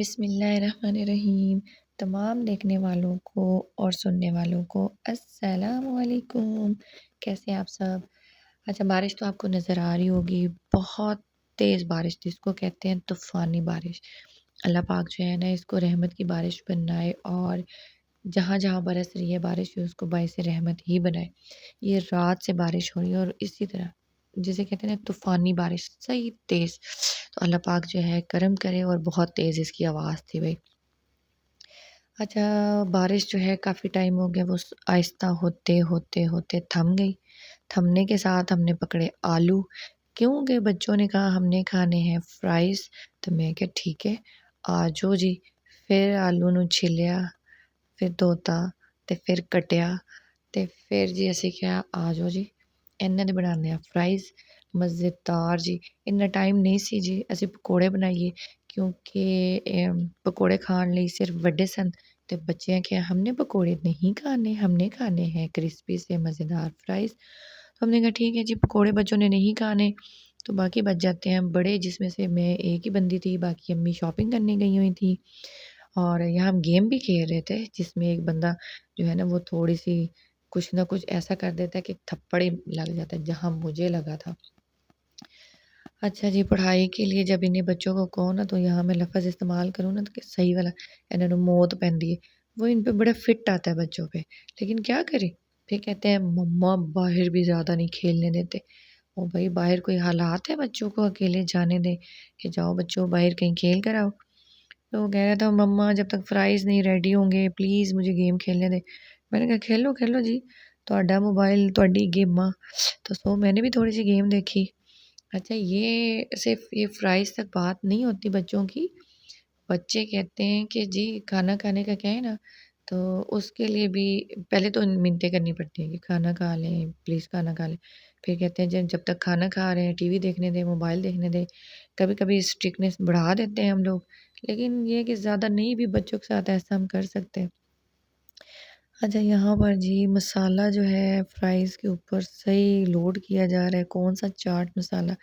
बिस्मिल्लाहिर्रहमानिर्रहीम। तमाम देखने वालों को और सुनने वालों को अस्सलामु अलैकुम। कैसे हैं आप सब? अच्छा, बारिश तो आपको नज़र आ रही होगी, बहुत तेज़ बारिश जिसको कहते हैं तूफ़ानी बारिश। अल्लाह पाक जो है ना इसको रहमत की बारिश बनाए और जहाँ-जहाँ बरस रही है बारिश उसको बाइस रहमत ही बनाए। ये रात से बारिश हो रही है और इसी तरह जिसे कहते हैं ना तूफ़ानी बारिश सही तेज़। तो अल्लाह पाक जो है करम करे और बहुत तेज़ इसकी आवाज़ थी भई। अच्छा, बारिश जो है काफ़ी टाइम हो गया वो आहिस्ता होते थम गई। थमने के साथ हमने पकड़े आलू, क्योंकि बच्चों ने कहा हमने खाने हैं फ्राइज़। तो मैं कहा ठीक है, आ जाओ जी। फिर आलू ਨੂੰ ਛਿੱਲਿਆ, फिर धोता ते फिर कटिया ते फिर जी ਅਸੀਂ ਕਿਹਾ ਆ ਜਾਓ ਜੀ, ਇਹਨਾਂ ਦੇ ਬਣਾਉਂਦੇ ਆ ਫਰਾਈਜ਼ ਮਜ਼ੇਦਾਰ ਜੀ। ਇੰਨਾ ਟਾਈਮ ਨਹੀਂ ਸੀ ਜੀ ਅਸੀਂ ਪਕੌੜੇ ਬਣਾਈਏ, क्योंकि पकौड़े खाने ਲਈ सिर्फ ਵੱਡੇ ਸਨ ਤੇ ਬੱਚਿਆਂ ਕਿਹਾ हमने पकौड़े नहीं खाने, हमने खाने हैं क्रिस्पी से मज़ेदार फ्राइज़। तो हमने कहा ठीक है जी, पकौड़े बच्चों ने नहीं खाने तो बाकी बच जाते हैं बड़े, जिसमें से मैं एक ही बंदी थी, बाकी अम्मी शॉपिंग करने गई हुई थी। और यहाँ हम गेम भी खेल रहे थे जिसमें एक बंदा जो है ना वो थोड़ी-सी कुछ ना कुछ ऐसा कर देता है कि थप्पड़ ही लग जाता है, जहाँ मुझे लगा था। अच्छा जी, पढ़ाई के लिए जब इन्हें बच्चों को कहो ना तो यहाँ मैं लफ़्ज़ इस्तेमाल करूँ ना तो कि सही वाला, इन्हों ਨੂੰ मौत पैंदी है, वो इन पे बड़ा फिट आता है बच्चों पे। लेकिन क्या करें? फिर कहते हैं मम्मा बाहर भी ज़्यादा नहीं खेलने देते। ओ भाई, बाहर कोई हालात है बच्चों को अकेले जाने दें कि जाओ बच्चों बाहर कहीं खेल कर आओ? तो वो कह रहा था मम्मा जब तक फ्राइज़ नहीं रेडी होंगे प्लीज़ मुझे गेम खेलने दें। मैंने कहा खेलो, खेलो जी, ਤੁਹਾਡਾ मोबाइल ਤੁਹਾਡੀ गेमां। तो सो मैंने भी थोड़ी-सी गेम देखी। अच्छा, ये सिर्फ़ ये फ्राइज़ तक बात नहीं होती बच्चों की। बच्चे कहते हैं कि जी खाना खाने का क्या है ना, तो उसके लिए भी पहले तो मिन्नतें करनी पड़ती हैं कि खाना खा लें, प्लीज़ खाना खा लें। फिर कहते हैं जब जब तक खाना खा रहे हैं टीवी देखने दें, मोबाइल देखने दें। कभी-कभी स्ट्रिक्टनेस बढ़ा देते हैं हम लोग, लेकिन ये है कि ज़्यादा नहीं भी बच्चों के साथ ऐसा हम कर सकते हैं। अच्छा, यहाँ पर जी मसाला जो है फ्राइज़ के ऊपर सही लोड किया जा रहा है, कौन-सा चाट मसाला।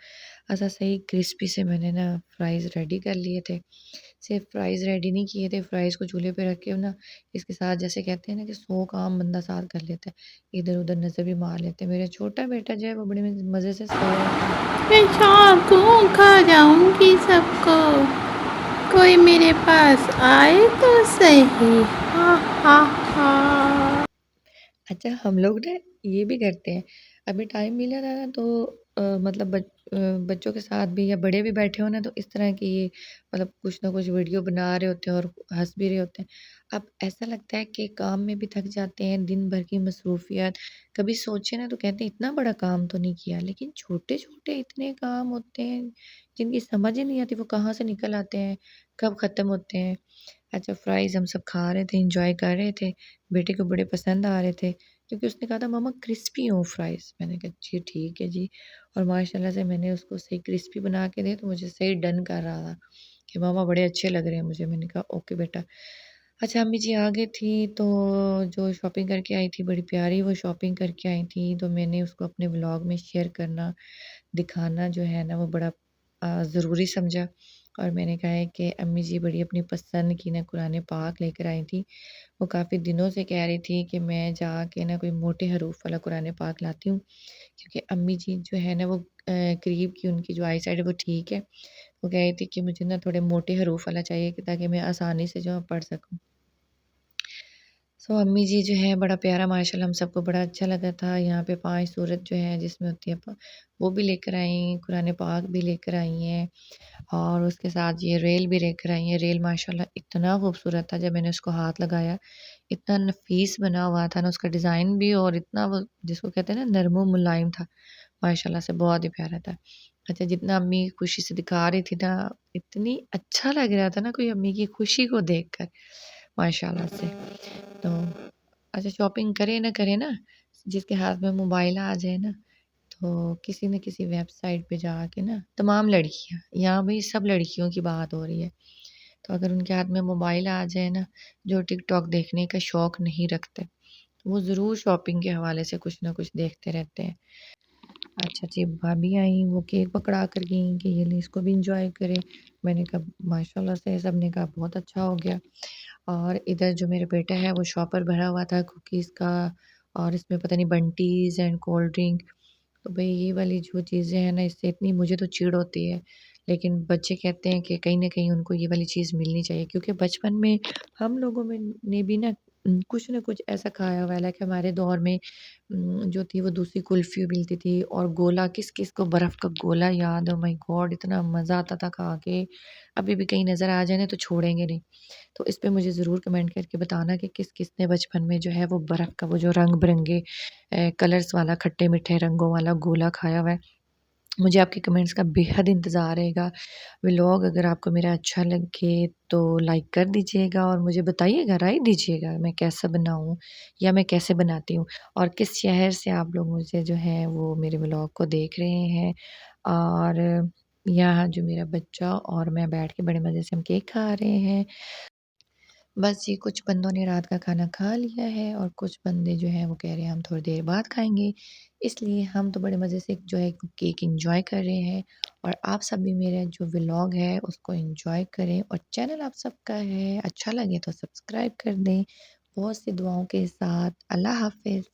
अच्छा, सही क्रिस्पी से मैंने ना फ्राइज़ रेडी कर लिए थे। सिर्फ़ फ्राइज़ रेडी नहीं किए थे, फ्राइज़ को चूल्हे पे रख के ना इसके साथ जैसे कहते हैं ना कि 100 काम बंदा साथ कर लेता है। इधर-उधर नज़र भी मार लेते हैं। मेरा छोटा बेटा जो है वो बड़े मज़े से सोया था। मैं चाकू खा जाऊंगी सबको, कोई मेरे पास आए तो सही। हा हा हा। अच्छा, हम लोग ना ये भी करते हैं। अभी टाइम मिला था ना तो मतलब बच्चों के साथ भी या बड़े भी बैठे हो ना तो इस तरह की मतलब कुछ ना कुछ वीडियो बना रहे होते हैं और हँस भी रहे होते हैं। अब ऐसा लगता है कि काम में भी थक जाते हैं, दिन भर की मसरूफ़ियत, कभी सोचे ना तो कहते हैं इतना बड़ा काम तो नहीं किया, लेकिन छोटे-छोटे इतने काम होते हैं जिनकी समझ ही नहीं आती वो कहाँ से निकल आते हैं, कब ख़त्म होते हैं। अच्छा, फ्राइज़ हम सब खा रहे थे, एन्जॉय कर रहे थे। बेटे को बड़े पसंद आ रहे थे क्योंकि उसने कहा था मम्मा क्रिस्पी हो फ्राइज़। मैंने कहा जी ठीक है जी। और माशाल्लाह से मैंने उसको सही क्रिस्पी बना के दिए तो मुझे सही डन कर रहा था कि मामा बड़े अच्छे लग रहे हैं मुझे। मैंने कहा ओके बेटा। अच्छा, अम्मी जी आ गई थी तो जो शॉपिंग करके आई थी बड़ी प्यारी वो शॉपिंग करके आई थी, तो मैंने उसको अपने व्लॉग में शेयर करना, दिखाना जो है ना वो बड़ा ज़रूरी समझा। और मैंने कहा है कि अम्मी जी बड़ी अपनी पसंद की ना कुरान पाक लेकर आई थी। वो काफ़ी दिनों से कह रही थी कि मैं जाके ना कोई मोटे हरूफ वाला कुरान पाक लाती हूँ, क्योंकि अम्मी जी जो है ना वो करीब की उनकी जो आई साइट है वो ठीक है। वो कह रही थी कि मुझे ना थोड़े मोटे हरूफ वाला चाहिए कि ताकि मैं आसानी से जो है पढ़ सकूँ। सो अम्मी जी जो है बड़ा प्यारा माशाल्लाह हम सबको बड़ा अच्छा लगा था। यहाँ पे 5 सूरत जो है जिसमें होती है वो भी लेकर आई, कुरान पाक भी लेकर आई हैं और उसके साथ ये रेल भी लेकर आई हैं। रेल माशाल्लाह इतना खूबसूरत था, जब मैंने उसको हाथ लगाया, इतना नफ़ीस बना हुआ था ना उसका डिज़ाइन भी, और इतना वो जिसको कहते हैं ना नरम व मुलायम था, माशाल्लाह से बहुत ही प्यारा था। अच्छा, जितना अम्मी खुशी से दिखा रही थी ना, इतनी अच्छा लग रहा था ना कोई अम्मी की खुशी को देखकर, माशाल्लाह से। तो अच्छा, शॉपिंग करे ना करे ना, जिसके हाथ में मोबाइल आ जाए ना, तो किसी न किसी वेबसाइट पे जाके ना तमाम लड़कियाँ, यहाँ भी सब लड़कियों की बात हो रही है, तो अगर उनके हाथ में मोबाइल आ जाए ना, जो टिकटॉक देखने का शौक़ नहीं रखते, तो वो ज़रूर शॉपिंग के हवाले से कुछ ना कुछ देखते रहते हैं। अच्छा जी, भाभी आई, वो केक पकड़ा कर गईं कि ये ले इसको भी एन्जॉय करें। मैंने कहा माशाल्लाह से सबने कहा बहुत अच्छा हो गया। और इधर जो मेरा बेटा है वो शॉपर भरा हुआ था कुकीज़ का और इसमें पता नहीं बंटीज़ एंड कोल्ड ड्रिंक। तो भई ये वाली जो चीज़ें हैं ना इससे इतनी मुझे तो चिढ़ होती है। लेकिन बच्चे कहते हैं कि कहीं न कहीं उनको ये वाली चीज़ मिलनी चाहिए क्योंकि बचपन में हम लोगों में ने भी ना कुछ न कुछ ऐसा खाया हुआ है। लाइक हमारे दौर में जो थी वो दूसरी कुल्फ़ी मिलती थी और गोला किस-किस को बर्फ़ का गोला याद है, ओह माय गॉड! इतना मज़ा आता था खा के। अभी भी कहीं नज़र आ जाए ना तो छोड़ेंगे नहीं। तो इस पे मुझे ज़रूर कमेंट करके बताना कि किस-किस ने बचपन में जो है वो बर्फ़ का वो जो रंग-बिरंगे कलर्स वाला खट्टे-मीठे रंगों वाला गोला खाया हुआ है। मुझे आपके कमेंट्स का बेहद इंतज़ार रहेगा। व्लॉग अगर आपको मेरा अच्छा लगे तो लाइक कर दीजिएगा और मुझे बताइएगा, राय दीजिएगा मैं कैसा बनाऊँ या मैं कैसे बनाती हूँ और किस शहर से आप लोग मुझे जो है वो मेरे व्लॉग को देख रहे हैं। और यहाँ जो मेरा बच्चा और मैं बैठ के बड़े मज़े से हम केक खा रहे हैं। बस ये कुछ बंदों ने रात का खाना खा लिया है और कुछ बंदे जो हैं वो कह रहे हैं हम थोड़ी देर बाद खाएँगे। इसलिए हम तो बड़े मज़े से जो है केक एन्जॉय कर रहे हैं और आप सब भी मेरा जो व्लॉग है उसको एन्जॉय करें और चैनल आप सबका है, अच्छा लगे तो सब्सक्राइब कर दें। बहुत सी दुआओं के साथ अल्लाह हाफ़िज़।